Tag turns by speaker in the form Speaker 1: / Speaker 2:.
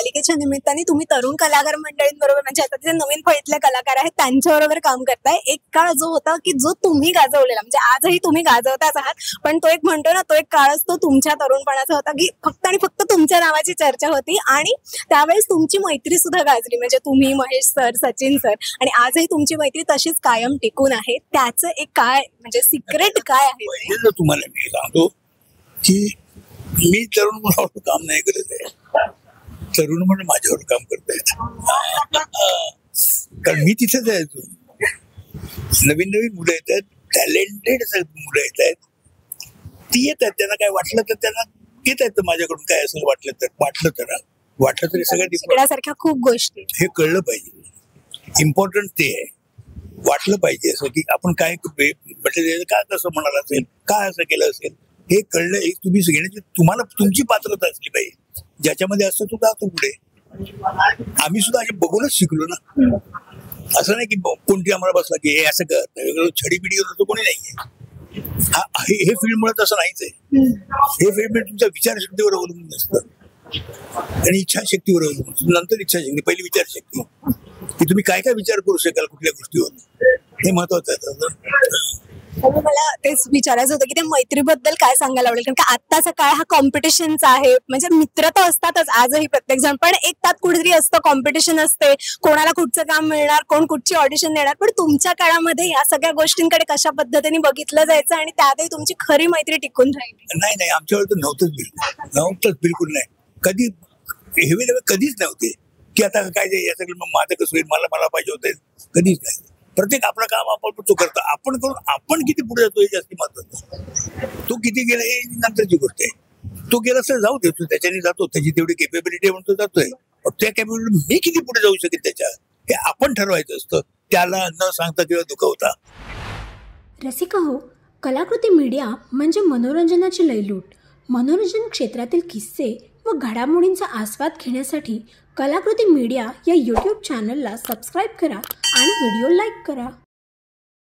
Speaker 1: मालिकेच्या निमित्ताने तुम्ही तरुण कलाकार मंडळींबरोबर म्हणजे आता जे नवीन फळीतले कलाकार आहेत त्यांच्याबरोबर काम करताय. एक काळ जो होता की जो तुम्ही गाजवलेला म्हणजे आजही तुम्ही गाजवताच आहात, पण तो एक म्हणतो ना तो एक काळ असतो तुमच्या तरुणपणाचा होता की फक्त आणि फक्त तुमच्या नावाची चर्चा होती आणि त्यावेळेस तुमची मैत्री सुद्धा गाजली. म्हणजे तुम्ही, महेश सर, सचिन सर आणि आजही तुमची मैत्री तशीच कायम टिकून आहे. त्याचं एक काय म्हणजे सिक्रेट काय आहे?
Speaker 2: पहिल्यांदा तुम्हाला मी सांगतो की मी तरुण मुलावर काम नाही करत आहे, तरुण म्हणून माझ्यावर काम करतायत. कारण मी तिथेच आहे. नवीन नवीन मुलं येतात, टॅलेंटेड मुलं येत आहेत, ती येतात. त्यांना काय वाटलं तर त्यांना घेत आहेत माझ्याकडून. काय असं वाटलं तरी सगळ्यांनी
Speaker 1: शिकण्यासारख्या खूप गोष्टी
Speaker 2: हे कळलं पाहिजे. इम्पॉर्टंट ते आहे. वाटलं पाहिजे असं की आपण काय म्हटलं काय कसं म्हणाल असेल, काय असं केलं असेल, हे कळलं. एक तुम्ही घेण्याची तुम्हाला तुमची पात्रता असली पाहिजे. ज्याच्यामध्ये असतं तू जातो पुढे. आम्ही सुद्धा असे बघूनच शिकलो ना. असं नाही की कोणती आम्हाला बसला की हे असं कर छडीबिडी होतं कोणी नाहीये. हे फील्ड मुळे तसं नाहीच आहे. हे फील्ड तुमच्या विचारशक्तीवर अवलंबून असतं आणि इच्छाशक्तीवर अवलंबून. नंतर इच्छाशक्ती, पहिली विचारशक्ती की तुम्ही काय काय विचार करू शकाल कुठल्या गोष्टीवर, हे महत्वाचं आहे.
Speaker 1: मला तेच विचारायचं होतं की त्या मैत्रीबद्दल काय सांगायला आवडेल, कारण का आत्ताचा काळ हा कॉम्पिटिशनचा आहे. म्हणजे मित्र तर असतातच आजही प्रत्येक जण, पण एक त्यात कुठेतरी असतं कॉम्पिटिशन असते. कोणाला कुठचं काम मिळणार, कोण कुठची ऑडिशन देणार. पण तुमच्या काळामध्ये या सगळ्या गोष्टींकडे कशा पद्धतीने बघितलं जायचं आणि त्यातही तुमची खरी मैत्री टिकून राहिली?
Speaker 2: नाही, आमच्यावर तर नव्हतंच बिलकुल नाही. कधी हे कधीच नव्हते की आता काय या सगळं माझं कसं होईल, मला पाहिजे होते, कधीच नाही. प्रत्येक आपलं काम आपण तो करतो. आपण करून आपण किती पुढे जातो हे जास्त महत्वाचं. तो किती गेला हे नंतरची गोष्ट आहे. तो गेला तर जाऊ देतो, त्याच्याने जातो, त्याची तेवढी केपेबिलिटी म्हणतो जातोय. त्या कॅपेबिलिटी मी किती पुढे जाऊ शकेल त्याच्या हे आपण ठरवायचं असतं, त्याला न सांगता किंवा दुखवता.
Speaker 3: रसिका हो, कलाकृती मीडिया म्हणजे मनोरंजनाची लयलूट. मनोरंजन क्षेत्रातील किस्से व घडामोडींचा आस्वाद घेण्यासाठी कलाकृती मीडिया या यूट्यूब चॅनलला सबस्क्राईब करा आणि व्हिडिओ लाईक करा.